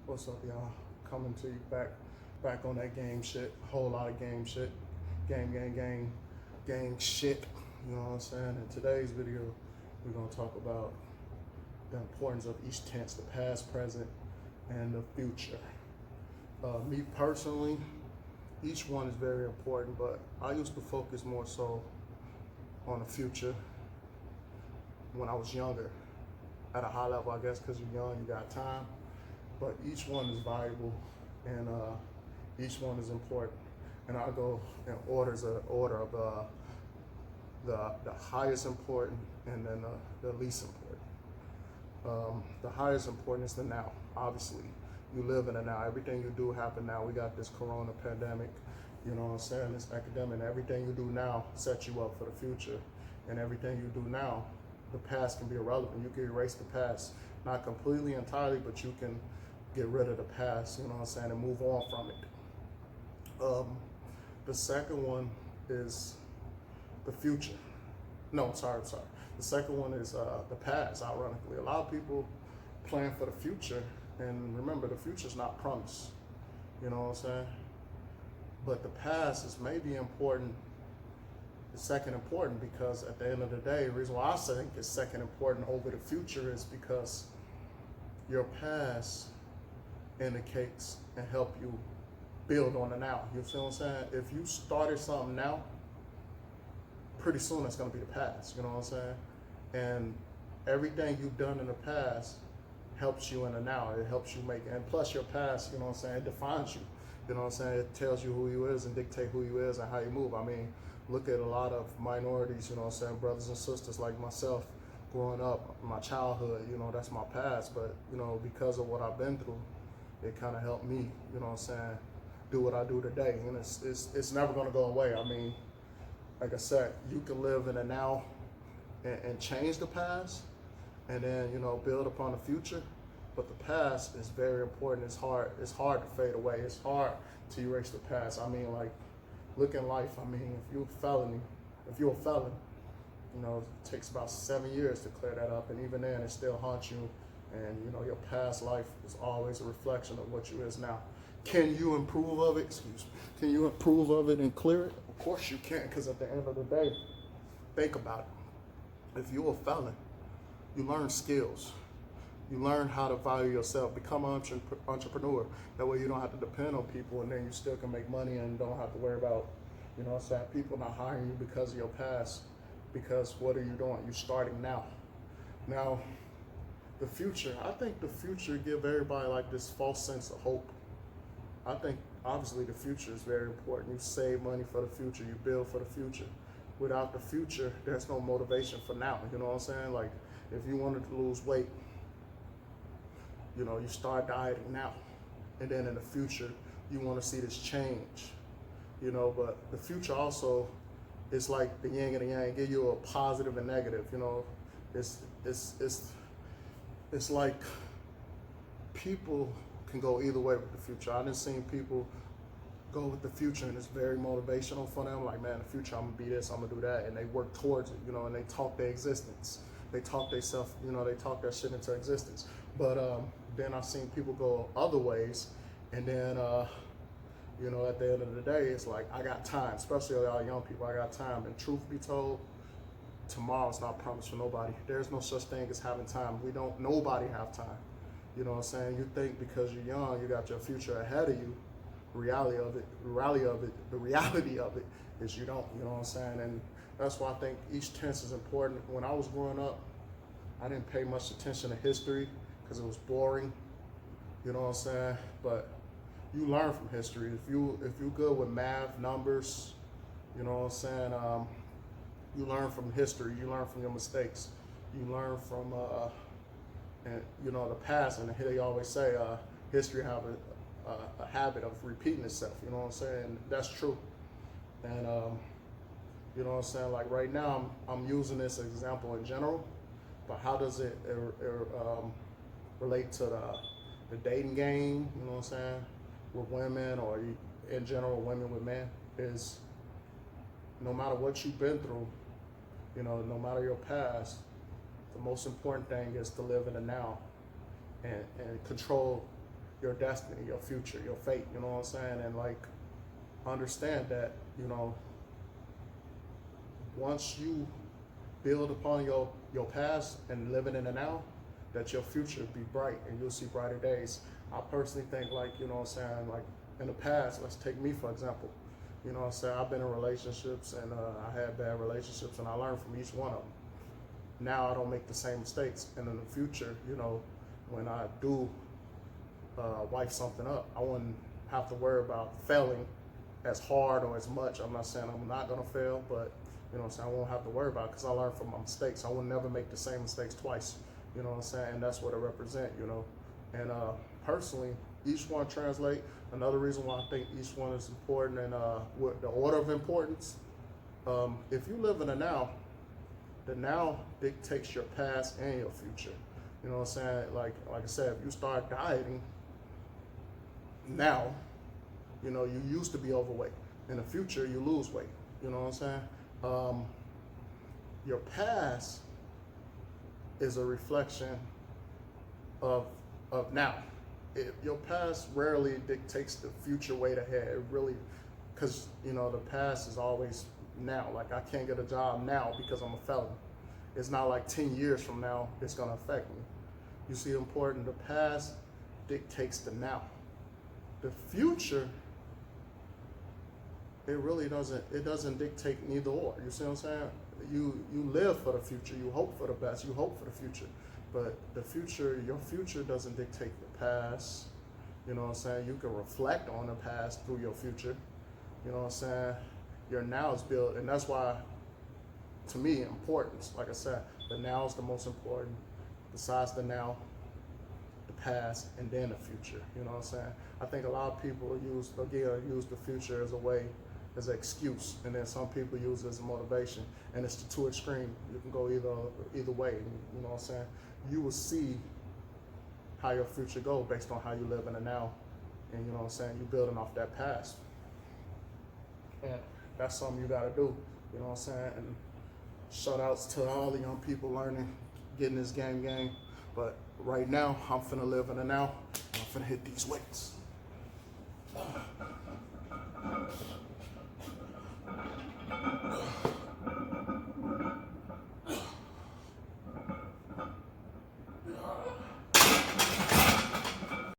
What's up, y'all? Coming to you back on that game shit. Whole lot of game shit. Game shit. You know what I'm saying? In today's video, we're gonna talk about the importance of each tense, the past, present, and the future. Me personally, each one is very important, but I used to focus more so on the future when I was younger. At a high level, I guess, because you're young, you got time. But each one is valuable, and each one is important. And I go in order of the highest important, and then the least important. The highest important is the now. Obviously, you live in the now. Everything you do happen now. We got this corona pandemic, you know what I'm saying, this academic. Everything you do now sets you up for the future. And everything you do now, the past can be irrelevant. You can erase the past, not completely, entirely, but you can get rid of the past, you know what I'm saying, and move on from it. The second one is the future. No, sorry. The second one is the past, ironically. A lot of people plan for the future, and remember, the future's not promised, you know what I'm saying? But the past is maybe important, the second important, because at the end of the day, the reason why I think it's second important over the future is because your past indicates and help you build on the now. You see what I'm saying? If you started something now, pretty soon it's gonna be the past, you know what I'm saying? And everything you've done in the past helps you in the now. It helps you make, and plus your past, you know what I'm saying, it defines you. You know what I'm saying? It tells you who you is and dictate who you is and how you move. I mean, look at a lot of minorities, you know what I'm saying, brothers and sisters like myself growing up, my childhood, you know, that's my past. But, you know, because of what I've been through, it kind of helped me, you know what I'm saying, do what I do today. And it's never going to go away. I mean, like I said, you can live in the now and change the past and then, you know, build upon the future. But the past is very important. It's hard to fade away. It's hard to erase the past. I mean, like, look in life. I mean, if you're a felon, you know, it takes about 7 years to clear that up. And even then, it still haunts you. And, you know, your past life is always a reflection of what you is now. Can you improve of it? Excuse me. Can you improve of it and clear it? Of course you can, because at the end of the day, think about it. If you're a felon, you learn skills. You learn how to value yourself, become an entrepreneur. That way you don't have to depend on people, and then you still can make money and don't have to worry about, you know what I'm saying, people not hiring you because of your past. Because what are you doing? You're starting now. Now, the future, I think the future give everybody like this false sense of hope. I think obviously the future is very important. You save money for the future, you build for the future. Without the future, there's no motivation for now. You know what I'm saying? Like, if you wanted to lose weight, you know, you start dieting now. And then in the future, you want to see this change. You know, but the future also is like the yin and the yang, give you a positive and negative, you know. It's like people can go either way with the future. I done seen people go with the future and it's very motivational for them. Like, man, the future, I'm gonna be this, I'm gonna do that, and they work towards it, you know, and they talk their existence. They talk their self, you know, they talk that shit into existence. But then I've seen people go other ways, and then you know, at the end of the day, it's like, I got time, especially y'all young people, I got time. And truth be told, tomorrow's not promised for nobody. There's no such thing as having time. Nobody have time. You know what I'm saying? You think because you're young, you got your future ahead of you. The reality of it is you don't, you know what I'm saying? And that's why I think each tense is important. When I was growing up, I didn't pay much attention to history because it was boring, you know what I'm saying? But you learn from history. If you're good with math, numbers, you know what I'm saying? You learn from history. You learn from your mistakes. You learn from, and you know, the past. And here they always say, history have a habit of repeating itself. You know what I'm saying? That's true. And you know what I'm saying? Like right now, I'm using this example in general, but how does it relate to the dating game? You know what I'm saying? With women, or in general, women with men, is no matter what you've been through, you know, no matter your past, the most important thing is to live in the now and control your destiny, your future, your fate, you know what I'm saying? And like understand that, you know, once you build upon your past and living in the now, that your future be bright and you'll see brighter days. I personally think like, you know what I'm saying, like in the past, let's take me for example. You know what I'm saying? I've been in relationships and I had bad relationships and I learned from each one of them. Now I don't make the same mistakes. And in the future, you know, when I do wife something up, I wouldn't have to worry about failing as hard or as much. I'm not saying I'm not gonna fail, but you know what I'm saying, I won't have to worry about it because I learned from my mistakes. I will never make the same mistakes twice. You know what I'm saying? And that's what it represents, you know. And personally, each one translate. Another reason why I think each one is important and with the order of importance. If you live in the now dictates your past and your future. You know what I'm saying? Like I said, if you start dieting now, you know, you used to be overweight. In the future, you lose weight. You know what I'm saying? Your past is a reflection of now. Your past rarely dictates the future way ahead. It really, because you know the past is always now. Like I can't get a job now because I'm a felon. It's not like 10 years from now it's gonna affect me. You see, important. The past dictates the now. The future, it really doesn't. It doesn't dictate neither or. You see what I'm saying? You live for the future. You hope for the best. You hope for the future. But the future, your future doesn't dictate the past. You know what I'm saying? You can reflect on the past through your future. You know what I'm saying? Your now is built, and that's why, to me, importance. Like I said, the now is the most important. Besides the now, the past, and then the future. You know what I'm saying? I think a lot of people use the future as a way, as an excuse, and then some people use it as a motivation, and it's the two extreme. You can go either way. You know what I'm saying? You will see how your future go based on how you live in the now, and you know what I'm saying. You building off that past, and that's something you gotta do. You know what I'm saying? And shout outs to all the young people learning, getting this game. But right now, I'm finna live in the now, and I'm finna hit these weights.